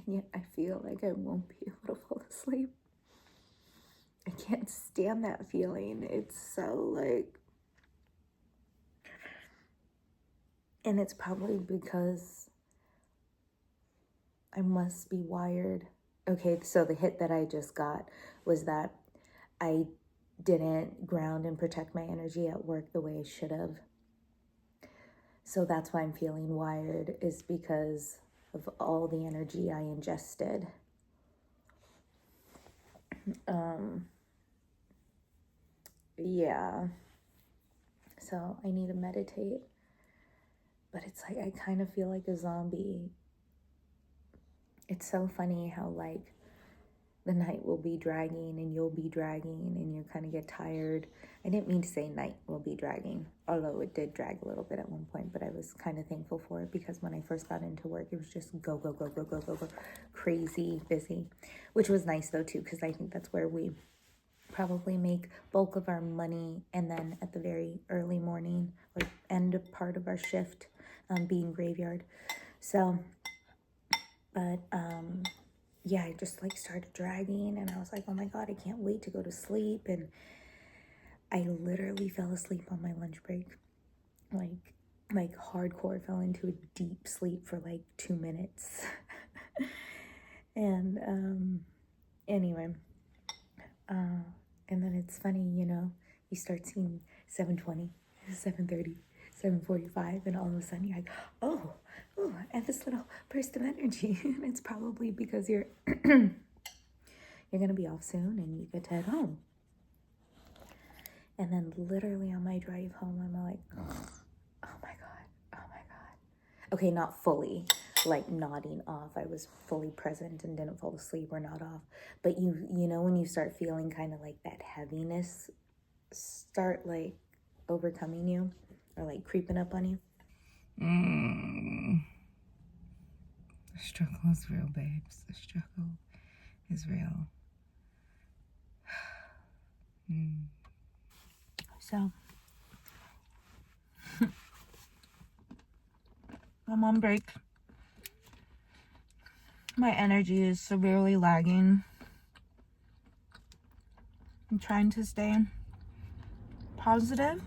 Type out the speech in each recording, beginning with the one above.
and yet I feel like I won't be able to fall asleep. I can't stand that feeling. It's so like, and it's probably because I must be wired. Okay, so the hit that I just got was that I didn't ground and protect my energy at work the way I should have. So that's why I'm feeling wired, is because of all the energy I ingested. Yeah. So I need to meditate. But it's like I kind of feel like a zombie. It's so funny how like the night will be dragging and you'll be dragging and you kind of get tired. I didn't mean to say night will be dragging, although it did drag a little bit at one point, but I was kind of thankful for it because when I first got into work, it was just go, go, go, go, go, go, go, crazy busy, which was nice though too, because I think that's where we probably make bulk of our money, and then at the very early morning or end part of our shift being graveyard. So, but yeah, I just like started dragging and I was like, oh my God, I can't wait to go to sleep. And I literally fell asleep on my lunch break, like hardcore, fell into a deep sleep for like 2 minutes. And anyway, and then it's funny, you know, you start seeing 7:20, 7:30, 7:45, and all of a sudden you're like, oh, I have this little burst of energy. And it's probably because you're you're gonna be off soon and you get to head home. And then literally on my drive home, I'm like, oh my God. Okay, not fully, like nodding off. I was fully present and didn't fall asleep or not off. But you know, when you start feeling kind of like that heaviness start like overcoming you or like creeping up on you. The struggle is real, babes. The struggle is real. So I'm on break. My energy is severely lagging. I'm trying to stay positive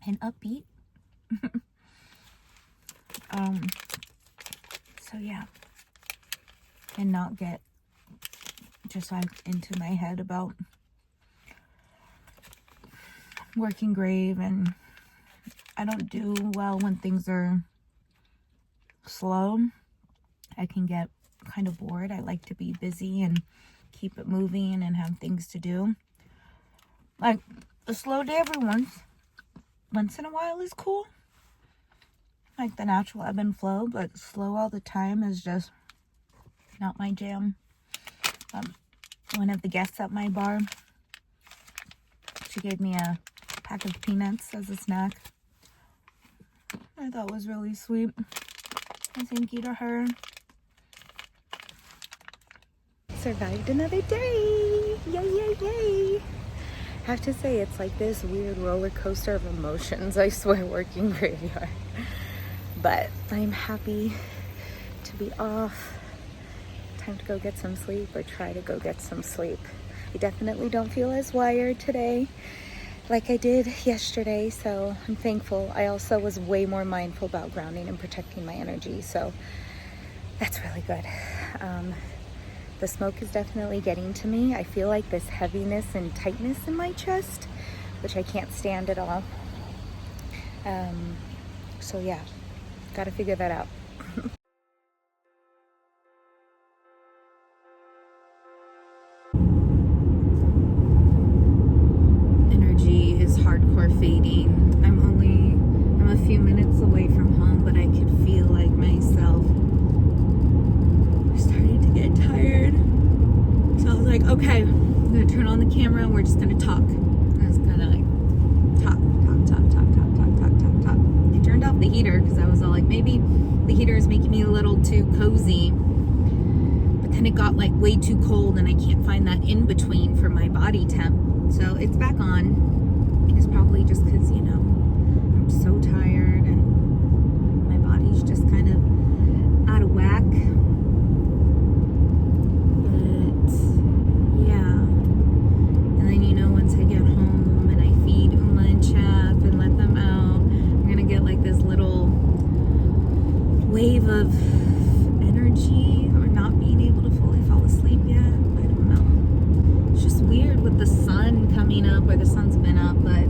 and upbeat. So yeah, and not get just like into my head about working grave. And I don't do well when things are slow. I can get kind of bored. I like to be busy and keep it moving and have things to do. Like a slow day every once in a while is cool, like the natural ebb and flow, but slow all the time is just not my jam. One of the guests at my bar, she gave me a pack of peanuts as a snack. I thought was really sweet. And thank you to her. Survived another day. Yay. I have to say, it's like this weird roller coaster of emotions, I swear, working graveyard. But I'm happy to be off. Time to go get some sleep, or try to go get some sleep. I definitely don't feel as wired today like I did yesterday, so I'm thankful. I also was way more mindful about grounding and protecting my energy, so that's really good. The smoke is definitely getting to me. I feel like this heaviness and tightness in my chest, which I can't stand at all. So yeah, gotta figure that out. Energy is hardcore fading. I'm a few minutes away from home, but I could feel like myself starting to get tired. So I was like, okay, I'm gonna turn on the camera and we're just gonna talk. I was gonna like talk. I turned off the heater because I was all like, maybe the heater is making me a little too cozy. But then it got like way too cold and I can't find that in between for my body temp. So it's back on. It's probably just because, you know, I'm so tired and my body's just kind of out of whack. wave of energy or not being able to fully fall asleep yet. I don't know. It's just weird with the sun coming up, or the sun's been up, but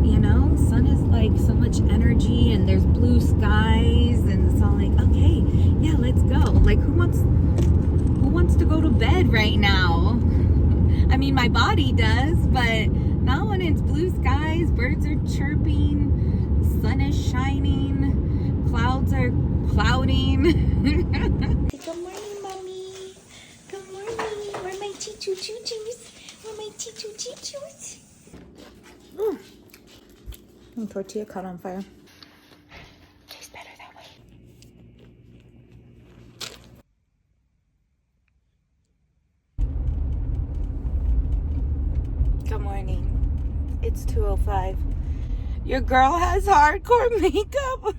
you know, sun is like so much energy, and there's blue skies, and it's all like, okay, yeah, let's go. Like, who wants to go to bed right now? I mean, my body does, but not when it's blue skies, birds are chirping, sun is shining, clouds are clouding. Good morning, Mommy. Good morning. Where are my choo-choo-choo-choos? Where are my choo-choo-choo-choos? And tortilla caught on fire. Tastes better that way. Good morning. It's 2:05. Your girl has hardcore makeup.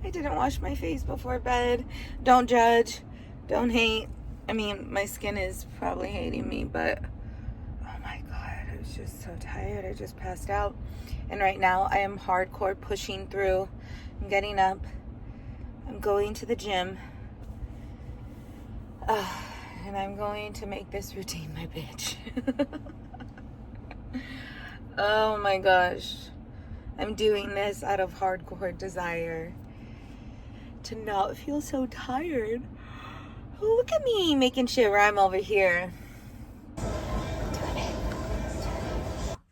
I didn't wash my face before bed. Don't judge. Don't hate. I mean, my skin is probably hating me, but oh my God, I was just so tired. I just passed out. And right now I am hardcore pushing through. I'm getting up. I'm going to the gym. And I'm going to make this routine my bitch. Oh my gosh. I'm doing this out of hardcore desire to not feel so tired. Look at me making shit where I'm over here.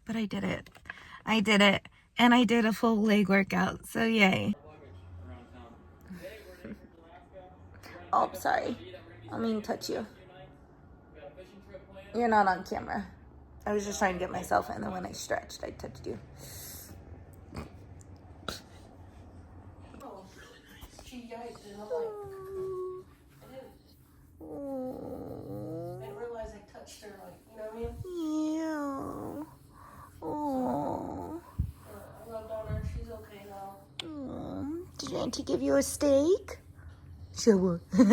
But I did it. I did it. And I did a full leg workout. So yay. Oh, sorry. I mean to touch you. You're not on camera. I was just trying to get myself in, and then when I stretched, I touched you. She yiked, and I'm like, I didn't realize I touched her, like, you know what I mean? Yeah. Oh. I loved on her. She's okay now. Did your auntie give you a steak? Sure. Good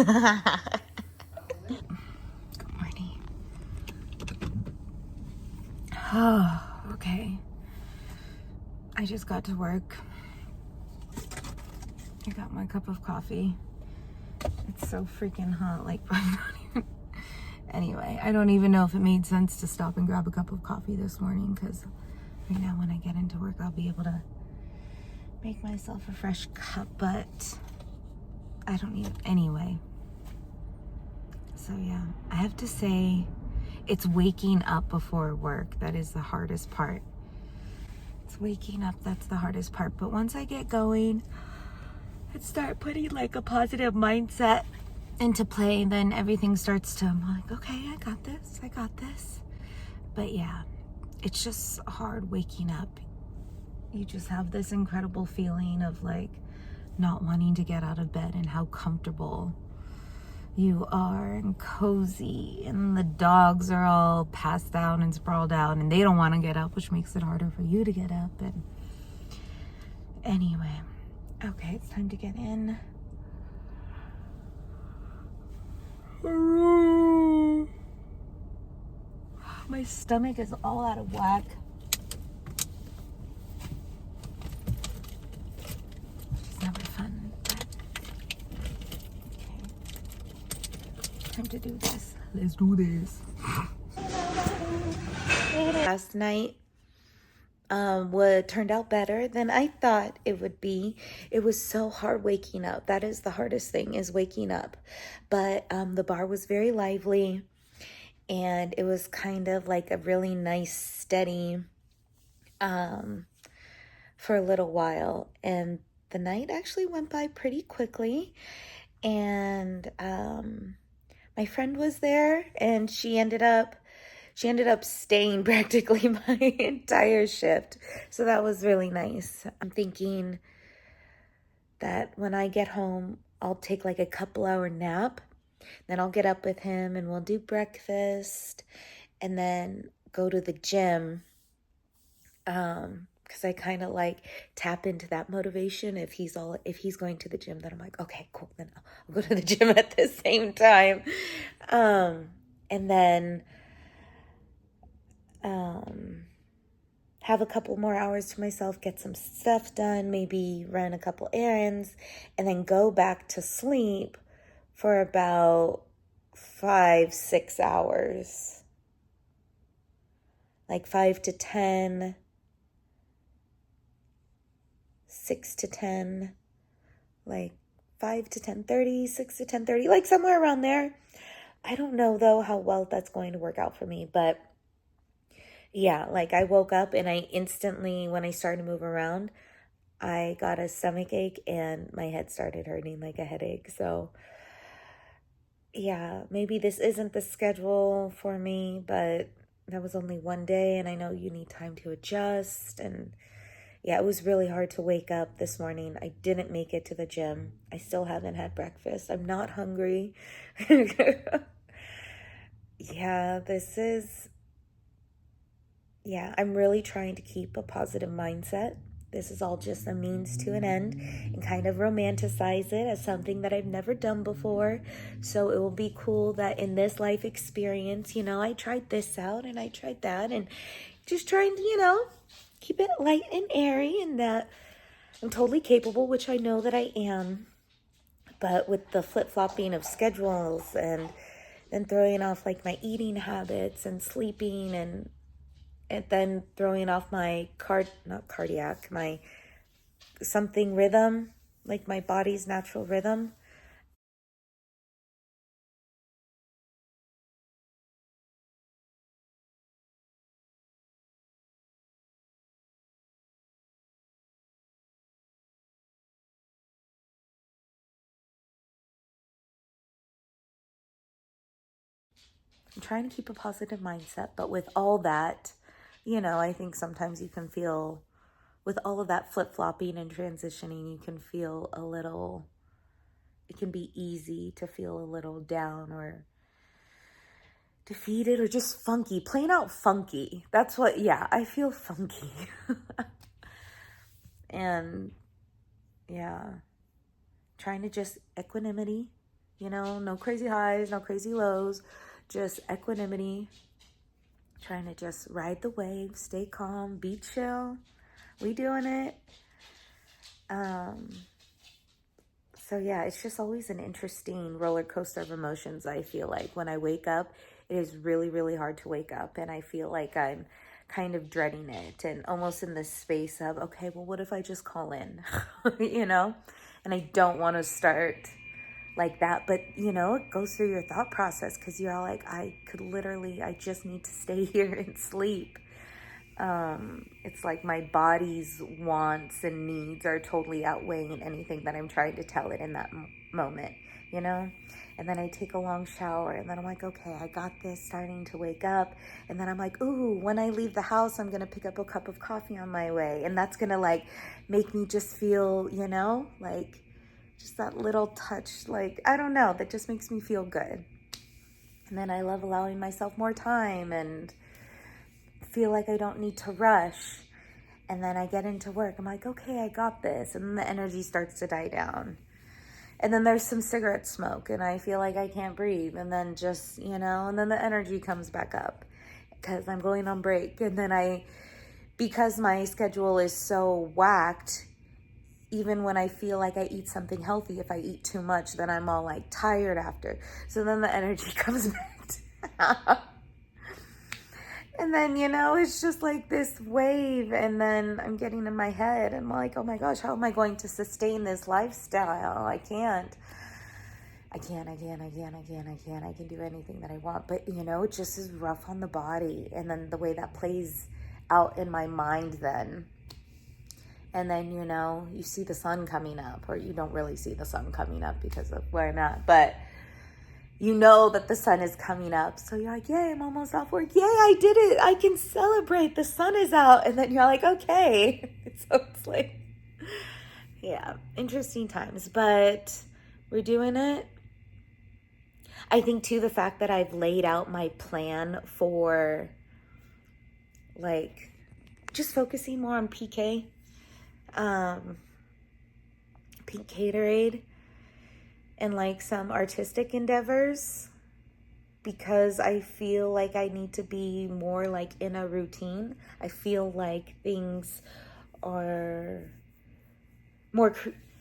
morning. Oh, okay. I just got to work. I got my cup of coffee. It's so freaking hot. Like, I'm not even... Anyway, I don't even know if it made sense to stop and grab a cup of coffee this morning, because right now when I get into work, I'll be able to make myself a fresh cup, but I don't need it anyway. So yeah, I have to say, it's waking up before work that is the hardest part. It's waking up that's the hardest part. But once I get going and start putting like a positive mindset into play, then everything starts to, I'm like, okay, I got this. But yeah, it's just hard waking up. You just have this incredible feeling of like not wanting to get out of bed, and how comfortable you are and cozy, and the dogs are all passed down and sprawled out, and they don't want to get up, which makes it harder for you to get up. And anyway, okay, it's time to get in. My stomach is all out of whack. Which is never fun, but okay. Time to do this. Let's do this. Last night turned out better than I thought it would be. It was so hard waking up. That is the hardest thing, is waking up. But the bar was very lively, and it was kind of like a really nice, steady for a little while. And the night actually went by pretty quickly. And my friend was there, and she ended up staying practically my entire shift. So that was really nice. I'm thinking that when I get home, I'll take like a couple hour nap. Then I'll get up with him and we'll do breakfast and then go to the gym. Because I kind of like tap into that motivation. If he's going to the gym, then I'm like, okay, cool. Then I'll go to the gym at the same time. And then have a couple more hours to myself, get some stuff done, maybe run a couple errands, and then go back to sleep for about 5-6 hours. Like 5 to 10, 6 to 10, like 5 to 10:30, 6 to 10:30, like somewhere around there. I don't know though how well that's going to work out for me, but yeah, like I woke up and I instantly, when I started to move around, I got a stomach ache and my head started hurting like a headache. So yeah, maybe this isn't the schedule for me, but that was only one day and I know you need time to adjust. And yeah, it was really hard to wake up this morning. I didn't make it to the gym. I still haven't had breakfast. I'm not hungry. Yeah, I'm really trying to keep a positive mindset. This is all just a means to an end and kind of romanticize it as something that I've never done before. So it will be cool that in this life experience, I tried this out and I tried that and just trying to, keep it light and airy and that I'm totally capable, which I know that I am. But with the flip-flopping of schedules and then throwing off like my eating habits and sleeping and then throwing off my my something rhythm, like my body's natural rhythm. I'm trying to keep a positive mindset, but with all that, I think sometimes you can feel, with all of that flip-flopping and transitioning, you can feel it can be easy to feel a little down or defeated or just funky, plain out funky. That's what, yeah, I feel funky. And yeah, trying to just equanimity, no crazy highs, no crazy lows, just equanimity. Trying to just ride the wave, stay calm, be chill. We doing it. So yeah, it's just always an interesting roller coaster of emotions. I feel like when I wake up, it is really, really hard to wake up. And I feel like I'm kind of dreading it and almost in this space of, okay, well, what if I just call in, And I don't want to start like that. But, it goes through your thought process because you're all like, I just need to stay here and sleep. It's like my body's wants and needs are totally outweighing anything that I'm trying to tell it in that moment, And then I take a long shower and then I'm like, okay, I got this, starting to wake up. And then I'm like, ooh, when I leave the house, I'm going to pick up a cup of coffee on my way. And that's going to like make me just feel, like just that little touch, like, I don't know, that just makes me feel good. And then I love allowing myself more time and feel like I don't need to rush. And then I get into work. I'm like, okay, I got this. And then the energy starts to die down. And then there's some cigarette smoke and I feel like I can't breathe. And then just, and then the energy comes back up because I'm going on break. And then because my schedule is so whacked, even when I feel like I eat something healthy, if I eat too much, then I'm all like tired after. So then the energy comes back down. And then, it's just like this wave. And then I'm getting in my head. I'm like, oh my gosh, how am I going to sustain this lifestyle? I can do anything that I want. But, it just is rough on the body. And then the way that plays out in my mind then. And then, you see the sun coming up, or you don't really see the sun coming up because of where I'm at. But you know that the sun is coming up. So you're like, yay, I'm almost off work. Yay, I did it. I can celebrate. The sun is out. And then you're like, okay. So it's like, yeah, interesting times. But we're doing it. I think, too, the fact that I've laid out my plan for, like, just focusing more on PK. Pink Caterade and like some artistic endeavors because I feel like I need to be more like in a routine. I feel like things are more,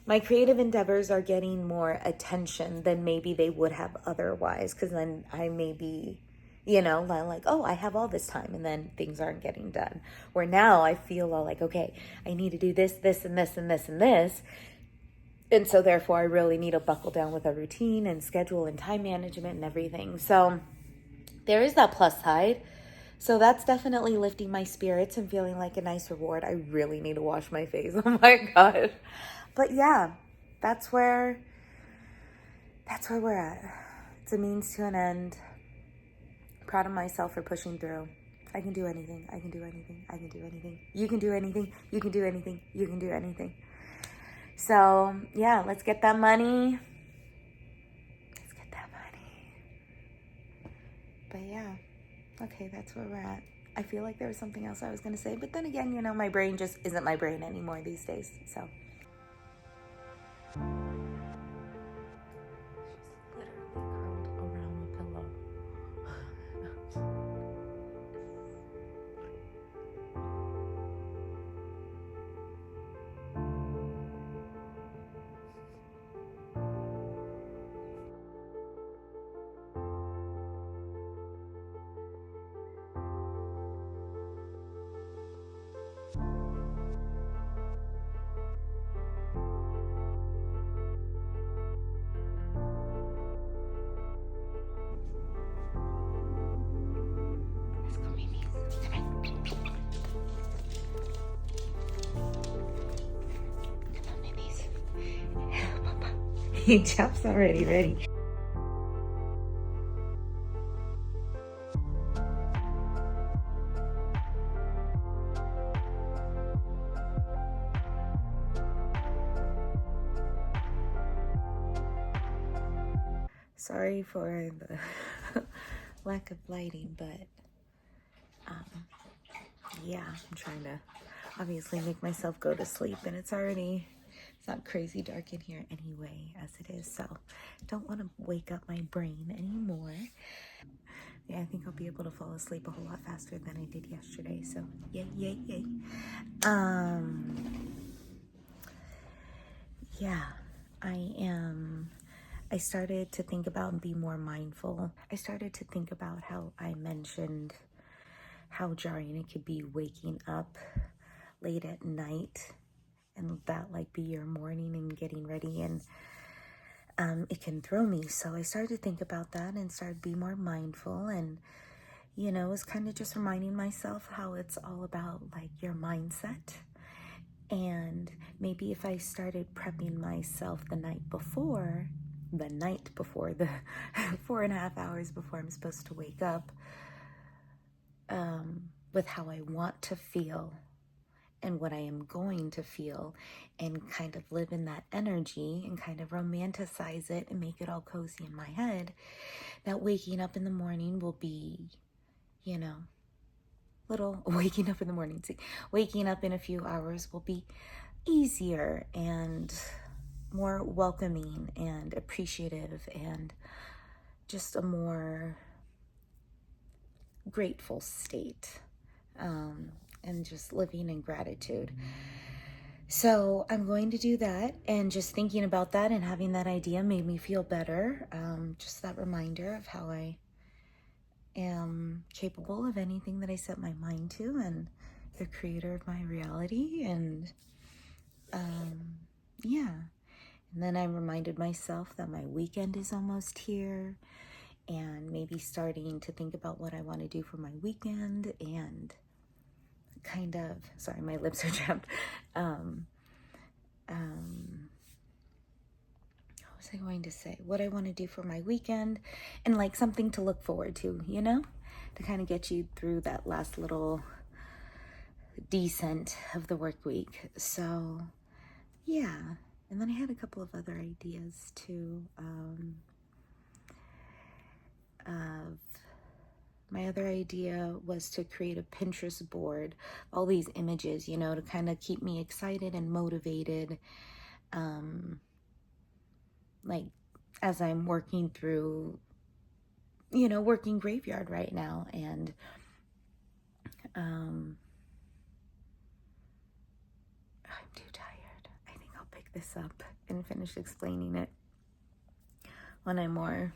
my creative endeavors are getting more attention than maybe they would have otherwise. Because then I may be, you know, like, oh, I have all this time, and then things aren't getting done. Where now I feel all like, okay, I need to do this, this, and this, and this, and this. And so therefore I really need to buckle down with a routine and schedule and time management and everything. So there is that plus side. So that's definitely lifting my spirits and feeling like a nice reward. I really need to wash my face. Oh my God. But yeah, that's where we're at. It's a means to an end. Proud of myself for pushing through. I can do anything. I can do anything. I can do anything. You can do anything. You can do anything. You can do anything. So yeah, let's get that money. Let's get that money. But yeah, okay, that's where we're at. I feel like there was something else I was going to say, but then again, you know, my brain just isn't my brain anymore these days. So she's literally curled around the pillow. Let's go, Mimi. Come on. Come on, Mimi's. Hello, Papa. Chop's already ready. Sorry for the lack of lighting, but yeah, I'm trying to obviously make myself go to sleep, and it's not crazy dark in here anyway as it is, so don't want to wake up my brain anymore. Yeah, I think I'll be able to fall asleep a whole lot faster than I did yesterday, so yay, yay, yay. Yeah, I started to think about and be more mindful. I started to think about how I mentioned how jarring it could be waking up late at night and that like be your morning and getting ready, and it can throw me. So I started to think about that and started to be more mindful, and you know, was kind of just reminding myself how it's all about like your mindset. And maybe if I started prepping myself the night before, the 4.5 hours before I'm supposed to wake up, with how I want to feel and what I am going to feel, and kind of live in that energy and kind of romanticize it and make it all cozy in my head, that waking up in the morning will be, you know, waking up in a few hours will be easier and more welcoming and appreciative and just a more grateful state, and just living in gratitude. So I'm going to do that, and just thinking about that and having that idea made me feel better. Just that reminder of how I am capable of anything that I set my mind to, and the creator of my reality. And yeah, and then I reminded myself that my weekend is almost here, and maybe starting to think about what I want to do for my weekend, and kind of, sorry, my lips are chapped. What was I going to say? What I want to do for my weekend, and like something to look forward to, you know, to kind of get you through that last little descent of the work week. So yeah, and then I had a couple of other ideas too. My other idea was to create a Pinterest board, all these images, you know, to kind of keep me excited and motivated, like as I'm working through you know, working graveyard right now, and I'm too tired. I think I'll pick this up and finish explaining it when I'm more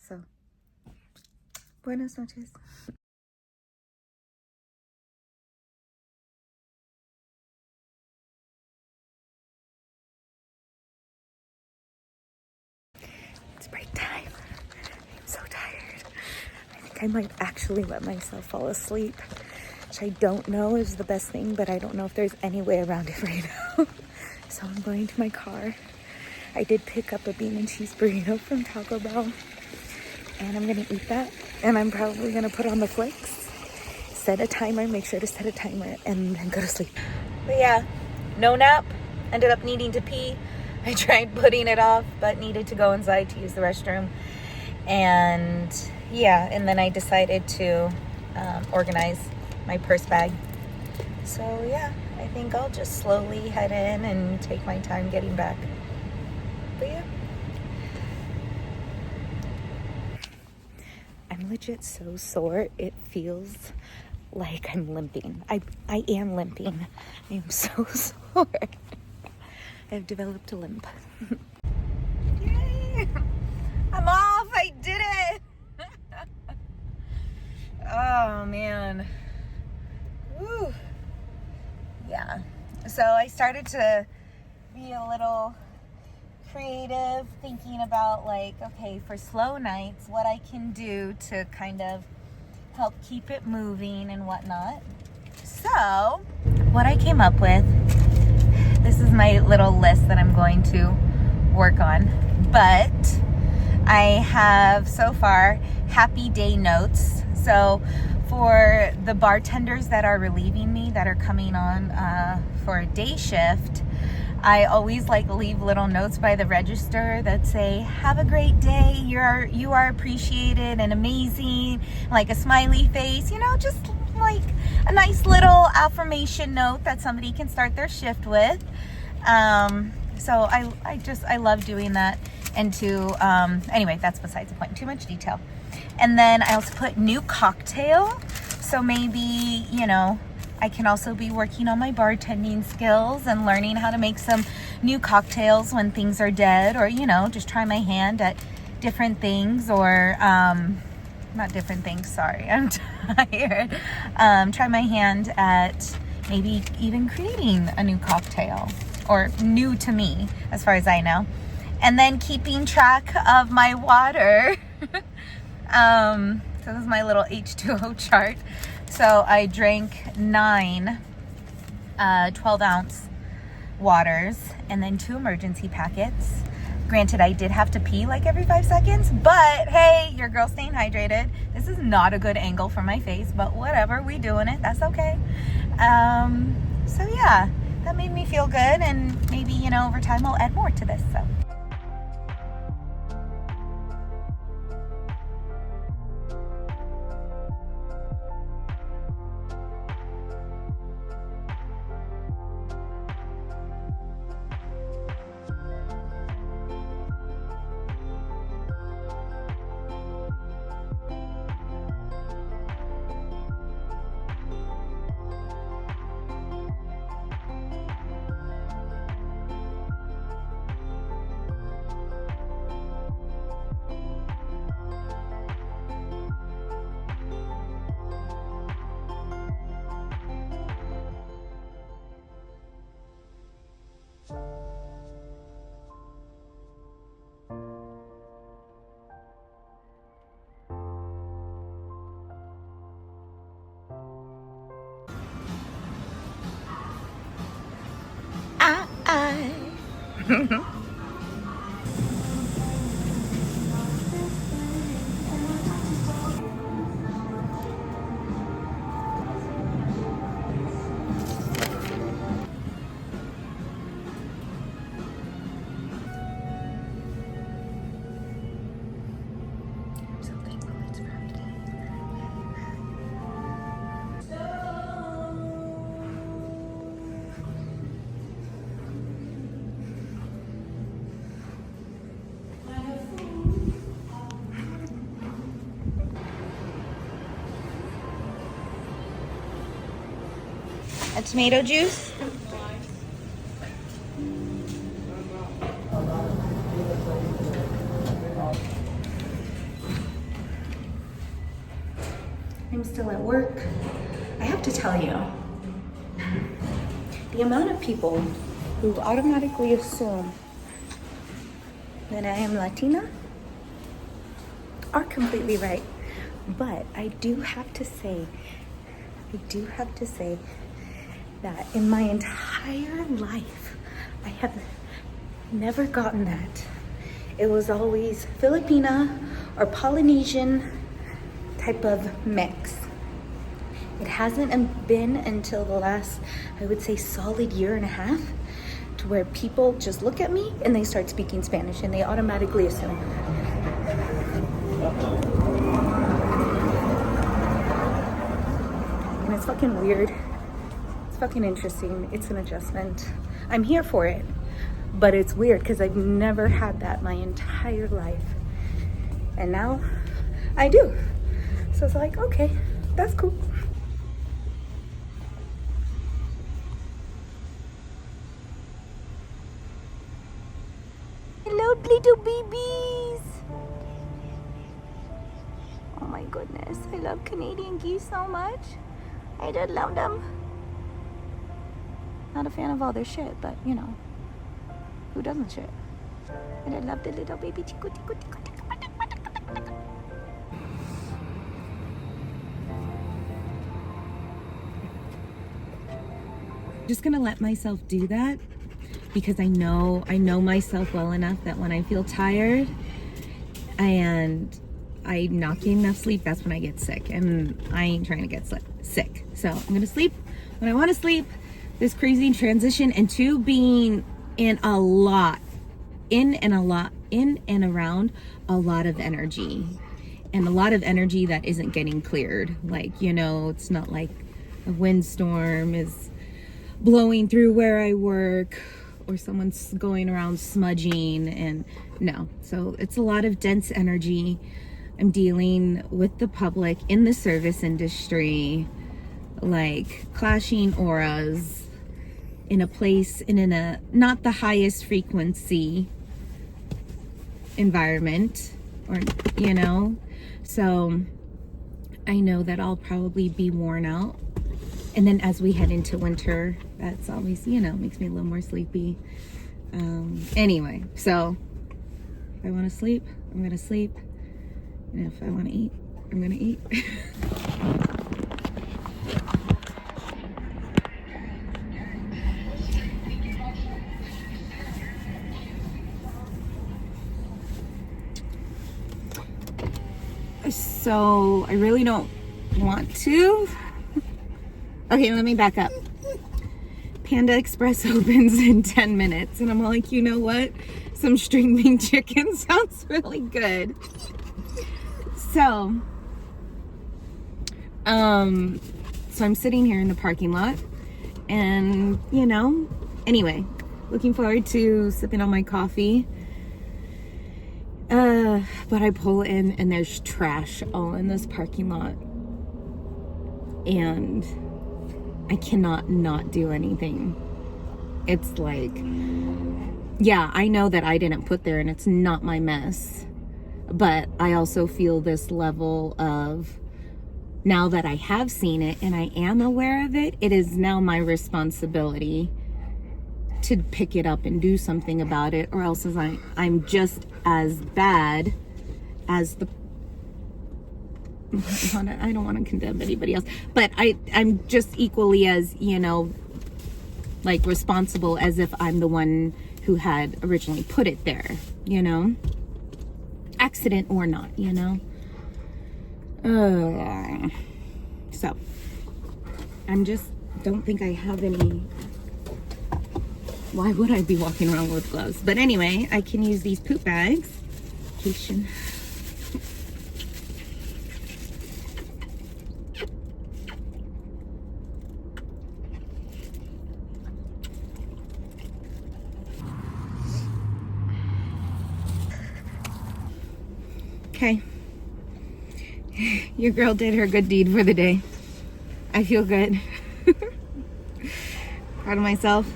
so buenas noches. It's break time. I'm so tired. I think I might actually let myself fall asleep, which I don't know is the best thing, but I don't know if there's any way around it right now. So I'm going to my car. I did pick up a bean and cheese burrito from Taco Bell, and I'm gonna eat that, and I'm probably gonna put on the flicks, set a timer, make sure to set a timer, and then go to sleep. But yeah, no nap. Ended up needing to pee. I tried putting it off, but needed to go inside to use the restroom. And yeah, and then I decided to organize my purse bag. So yeah, I think I'll just slowly head in and take my time getting back. But yeah, I'm legit so sore. It feels like I'm limping. I am limping. I am so sore. I've developed a limp. Yay! I'm off! I did it! Oh man. Woo. Yeah. So I started to be a little creative, thinking about like, okay, for slow nights, what I can do to kind of help keep it moving and whatnot. So what I came up with, this is my little list that I'm going to work on, but I have so far happy day notes. So for the bartenders that are relieving me, that are coming on for a day shift, I always like leave little notes by the register that say, have a great day, you are appreciated and amazing, like a smiley face, you know, just like a nice little affirmation note that somebody can start their shift with. So I love doing that. And anyway, that's besides the point, too much detail. And then I also put new cocktail. So maybe, you know, I can also be working on my bartending skills and learning how to make some new cocktails when things are dead, or, you know, just try my hand at different things, or, not different things, sorry, I'm tired. Try my hand at maybe even creating a new cocktail, or new to me, as far as I know. And then keeping track of my water. So this is my little H2O chart. So I drank 9 12-ounce waters, and then 2 emergency packets. Granted, I did have to pee like every 5 seconds, but hey, your girl's staying hydrated. This is not a good angle for my face, but whatever, we doing it. That's okay. So yeah, that made me feel good, and maybe, you know, over time I'll add more to this. So. want tomato juice? I'm still at work. I have to tell you, the amount of people who automatically assume that I am Latina are completely right. But I do have to say that in my entire life, I have never gotten that. It was always Filipina or Polynesian type of mix. It hasn't been until the last, I would say, solid year and a half to where people just look at me and they start speaking Spanish and they automatically assume. And it's fucking weird. It's fucking interesting. It's an adjustment. I'm here for it. But it's weird because I've never had that my entire life. And now I do. So it's like, okay, that's cool. Hello, little babies. Oh my goodness, I love Canadian geese so much. I just love them. Not a fan of all their shit, but you know, who doesn't shit? And I love the little baby chico tico tico tico. Just gonna let myself do that because I know myself well enough that when I feel tired and I'm not getting enough sleep, that's when I get sick, and I ain't trying to get sick. So I'm gonna sleep when I want to sleep. This crazy transition into being in and around a lot of energy, and a lot of energy that isn't getting cleared. Like, you know, it's not like a windstorm is blowing through where I work or someone's going around smudging, and no. So it's a lot of dense energy. I'm dealing with the public in the service industry, like clashing auras in a place and in a not the highest frequency environment, or you know. So I know that I'll probably be worn out. And then as we head into winter, that's always, you know, makes me a little more sleepy. Anyway, so if I want to sleep, I'm going to sleep. And if I want to eat, I'm going to eat. So I really don't want to. Okay, let me back up. Panda Express opens in 10 minutes. And I'm like, you know what? Some string bean chicken sounds really good. So I'm sitting here in the parking lot. And, you know, anyway, looking forward to sipping on my coffee. But I pull in and there's trash all in this parking lot. And I cannot not do anything. It's like, yeah, I know that I didn't put there and it's not my mess. But I also feel this level of, now that I have seen it and I am aware of it, it is now my responsibility to pick it up and do something about it, or else I'm just as bad as the I don't want to condemn anybody else, but I'm just equally as, you know, like responsible as if I'm the one who had originally put it there, you know, accident or not, you know. So I'm just don't think I have any. Why would I be walking around with gloves? But anyway, I can use these poop bags. Okay. Your girl did her good deed for the day. I feel good. Proud of myself.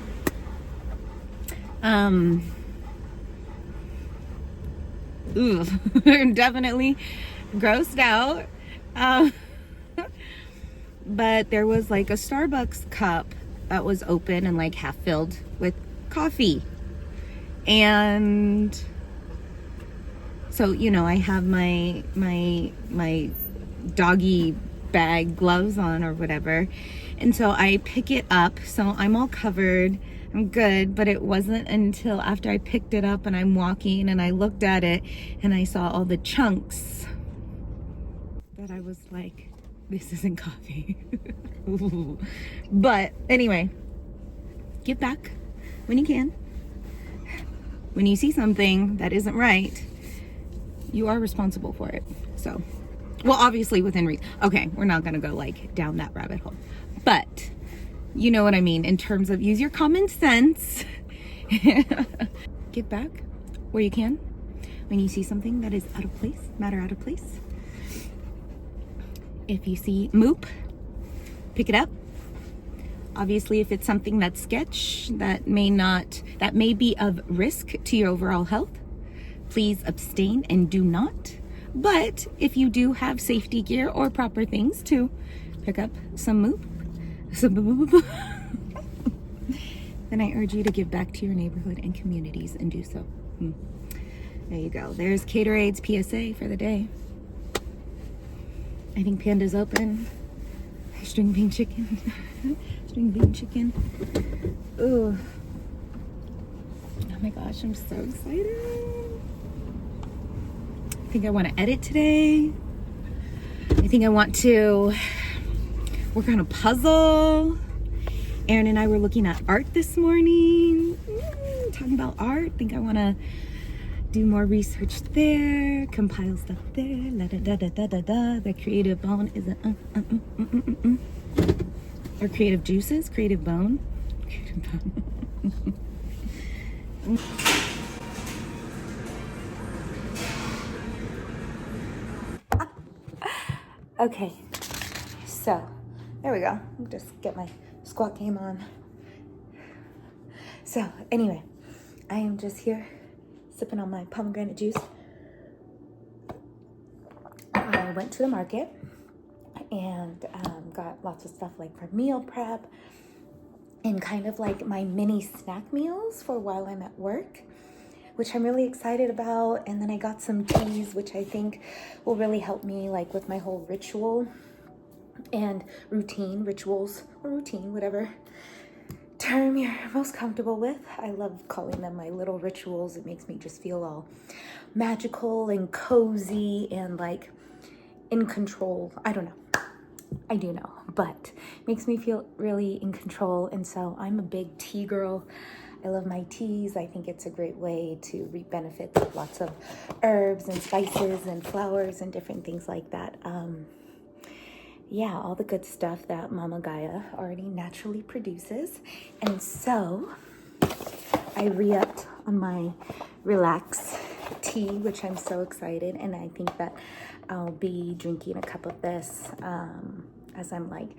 Ooh, definitely grossed out. But there was like a Starbucks cup that was open and like half filled with coffee. And so, you know, I have my doggy bag gloves on or whatever. And so I pick it up. So I'm all covered. I'm good. But it wasn't until after I picked it up and I'm walking and I looked at it and I saw all the chunks that I was like, this isn't coffee. But anyway, give back when you can. When you see something that isn't right, you are responsible for it. So, well, obviously within reason. Okay, we're not gonna go like down that rabbit hole, but you know what I mean in terms of use your common sense. Give back where you can when you see something that is out of place, out of place. If you see moop, pick it up. Obviously, if it's something that's sketch, that may be of risk to your overall health, please abstain and do not. But if you do have safety gear or proper things to pick up some moop, then I urge you to give back to your neighborhood and communities and do so. There you go. There's Caterade's PSA for the day. I think Panda's open. String bean chicken. String bean chicken. Ooh. Oh my gosh, I'm so excited. I think I want to edit today. I think I want to work on a puzzle. Aaron and I were looking at art this morning. Talking about art. I think I want to do more research there, compile stuff there. La da da da da da da. The creative bone is or creative juices, creative bone. Creative bone. Okay, so there we go. Just get my squat game on. So anyway, I am just here sipping on my pomegranate juice. I went to the market and got lots of stuff like for meal prep and kind of like my mini snack meals for while I'm at work, which I'm really excited about. And then I got some teas, which I think will really help me like with my whole ritual and routine, rituals or routine, whatever term you're most comfortable with. I love calling them my little rituals. It makes me just feel all magical and cozy and like in control. I don't know. I do know, but makes me feel really in control. And so I'm a big tea girl. I love my teas. I think it's a great way to reap benefits of lots of herbs and spices and flowers and different things like that. Yeah, all the good stuff that Mama Gaia already naturally produces. And so I re-upped on my Relax tea, which I'm so excited. And I think that I'll be drinking a cup of this as I'm like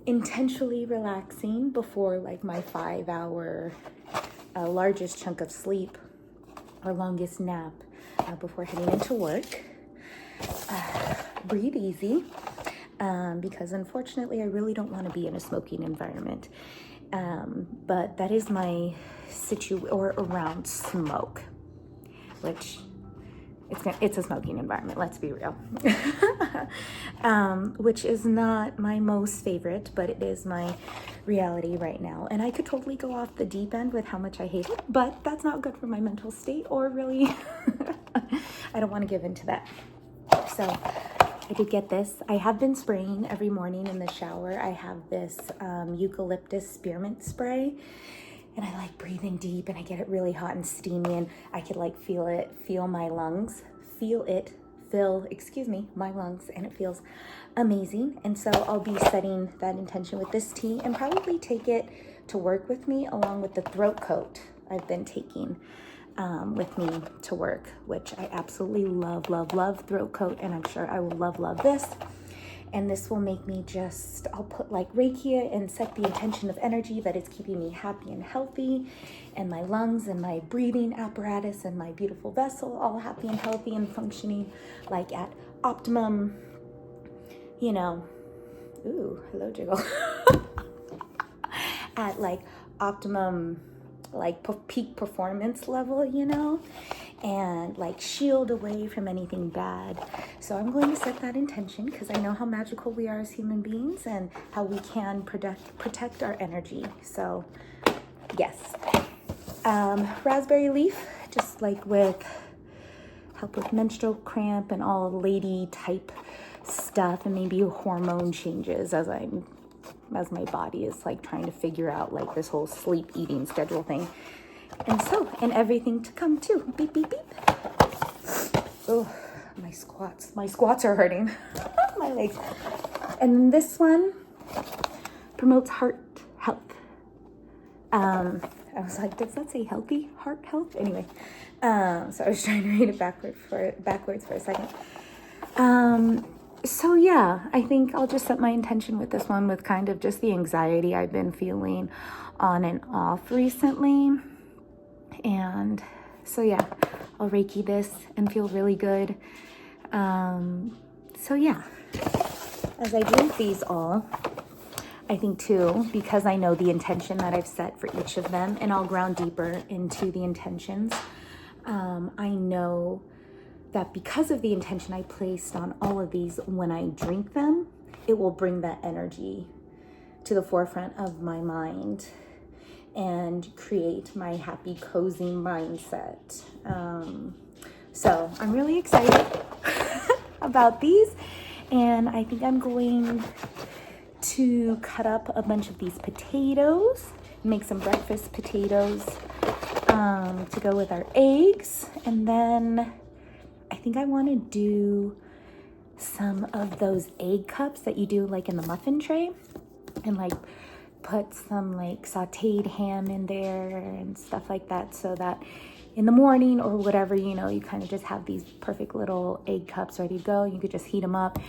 intentionally relaxing before like my 5-hour largest chunk of sleep or longest nap before heading into work. Breathe easy. Because unfortunately I really don't want to be in a smoking environment. But that is my or around smoke, which it's a smoking environment, let's be real. Which is not my most favorite, but it is my reality right now. And I could totally go off the deep end with how much I hate it, but that's not good for my mental state or really, I don't want to give into that. So I did get this. I have been spraying every morning in the shower. I have this eucalyptus spearmint spray, and I like breathe in deep and I get it really hot and steamy, and I could like feel my lungs, my lungs, and it feels amazing. And so I'll be setting that intention with this tea and probably take it to work with me along with the throat coat I've been taking with me to work, which I absolutely love throat coat, and I'm sure I will love this. And this will make me I'll put like Reiki and set the intention of energy that it's keeping me happy and healthy, and my lungs and my breathing apparatus and my beautiful vessel all happy and healthy and functioning like at optimum, you know, ooh, hello Jiggle, at like optimum, like peak performance level, you know, and like shield away from anything bad. So I'm going to set that intention because I know how magical we are as human beings and how we can protect our energy. So yes, raspberry leaf, just like with help with menstrual cramp and all lady type stuff, and maybe hormone changes as my body is like trying to figure out like this whole sleep eating schedule thing. And everything to come too. Beep, beep, beep. Oh, my squats are hurting. My legs. And this one promotes heart health. I was like, does that say healthy heart health? Anyway, so I was trying to read it backwards for a second. So yeah, I think I'll just set my intention with this one with kind of just the anxiety I've been feeling on and off recently. And so yeah, I'll Reiki this and feel really good. So yeah, as I drink these all, I think too, because I know the intention that I've set for each of them, and I'll ground deeper into the intentions. I know that because of the intention I placed on all of these, when I drink them, it will bring that energy to the forefront of my mind and create my happy, cozy mindset. So I'm really excited about these, and I think I'm going to cut up a bunch of these potatoes, make some breakfast potatoes to go with our eggs, and then I think I want to do some of those egg cups that you do like in the muffin tray, and like put some like sauteed ham in there and stuff like that, so that in the morning or whatever, you know, you kind of just have these perfect little egg cups ready to go. You could just heat them up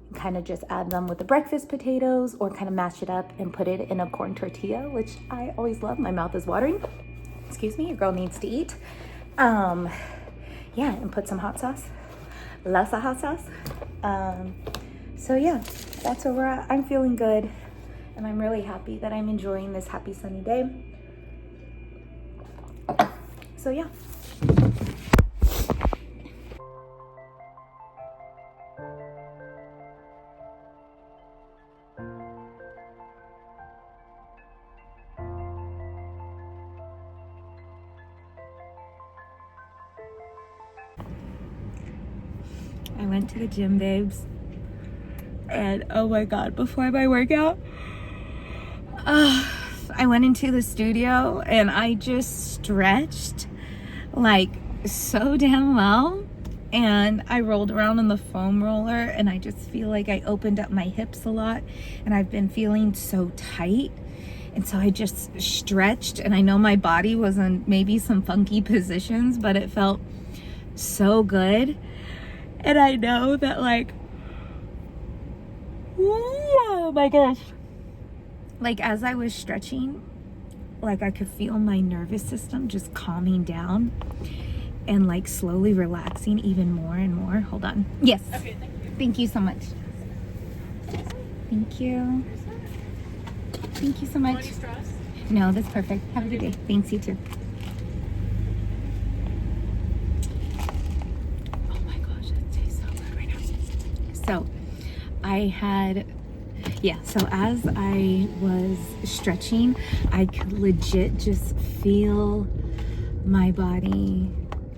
and kind of just add them with the breakfast potatoes, or kind of mash it up and put it in a corn tortilla, which I always love. My mouth is watering. Excuse me, your girl needs to eat. Yeah, and put some hot sauce. Lots of hot sauce. So yeah, that's where we're at. I'm feeling good, and I'm really happy that I'm enjoying this happy sunny day. So yeah. I went to the gym, babes, and oh my god, before my workout, I went into the studio and I just stretched like so damn well, and I rolled around on the foam roller, and I just feel like I opened up my hips a lot, and I've been feeling so tight, and so I just stretched, and I know my body was in maybe some funky positions, but it felt so good. And I know that, like, oh my gosh, like as I was stretching, like I could feel my nervous system just calming down and like slowly relaxing even more and more. Hold on. Yes. Okay, thank you so much. Thank you. Thank you so much. No, that's perfect. Have a good day. Thanks, you too. So so as I was stretching, I could legit just feel my body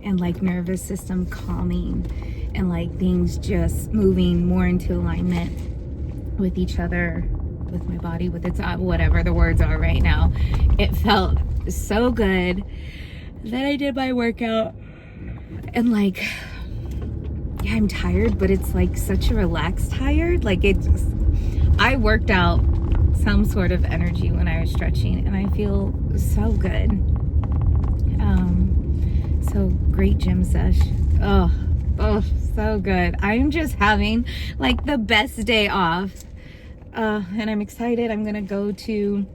and like nervous system calming, and like things just moving more into alignment with each other, with my body, with its whatever the words are right now. It felt so good that I did my workout, and like, yeah, I'm tired, but it's like such a relaxed tired. Like I worked out some sort of energy when I was stretching, and I feel so good. So great gym sesh. Oh, Oh, so good. I'm just having like the best day off. And I'm excited. I'm gonna go to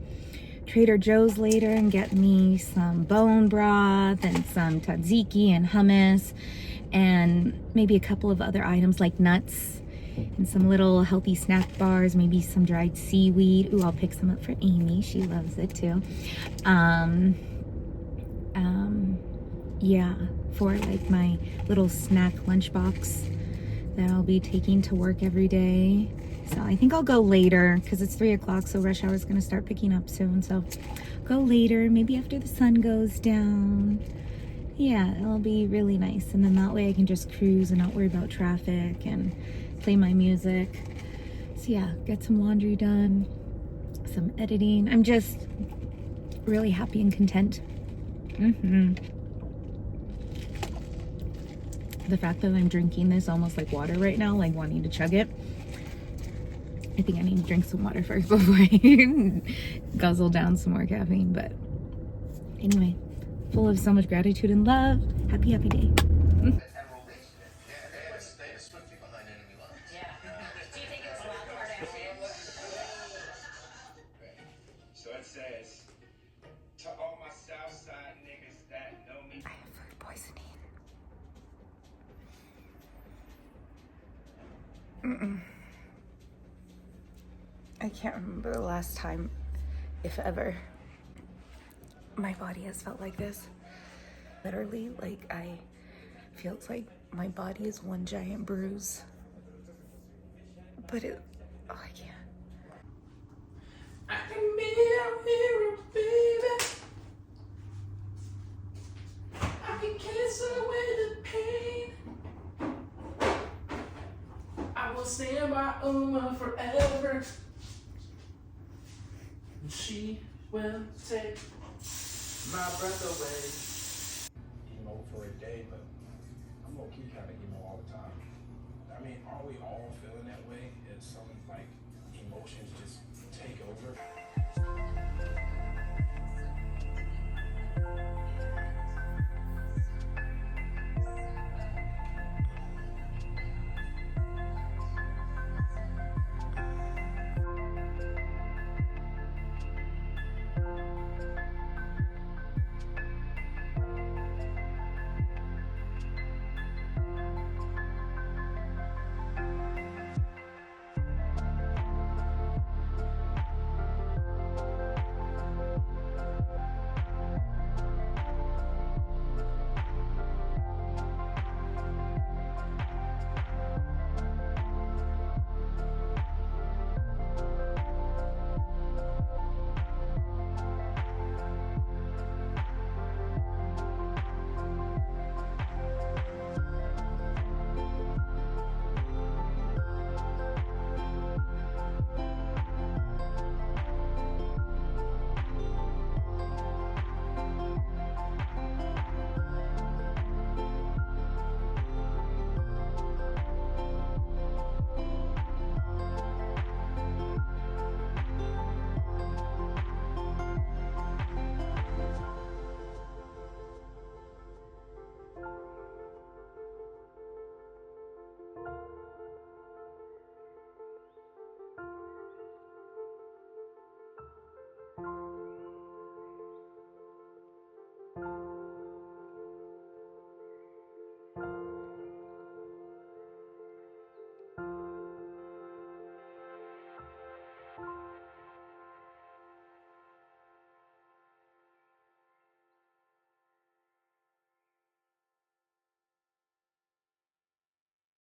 Trader Joe's later and get me some bone broth and some tzatziki and hummus and maybe a couple of other items like nuts and some little healthy snack bars, maybe some dried seaweed. Ooh, I'll pick some up for Amy. She loves it too. Yeah, for like my little snack lunchbox that I'll be taking to work every day. So I think I'll go later because it's 3 o'clock, so rush hour is going to start picking up soon. So go later, maybe after the sun goes down. Yeah, it'll be really nice. And then that way I can just cruise and not worry about traffic and play my music. So yeah, get some laundry done, some editing. I'm just really happy and content. The fact that I'm drinking this almost like water right now, like wanting to chug it. I think I need to drink some water first before I guzzle down some more caffeine. But anyway, full of so much gratitude and love. Happy, happy day. So it says, to all my Southside niggas that know me. I have food poisoning. I can't remember the last time, if ever, my body has felt like this. Literally, like feels like my body is one giant bruise. But I can't. I can be out here, baby. I can cancel away the pain. I will stand by Uma forever. She will take my breath away. Emo for a day, but I'm low key kind of emo all the time. I mean, are we all feeling that way? Is some like emotions just take over?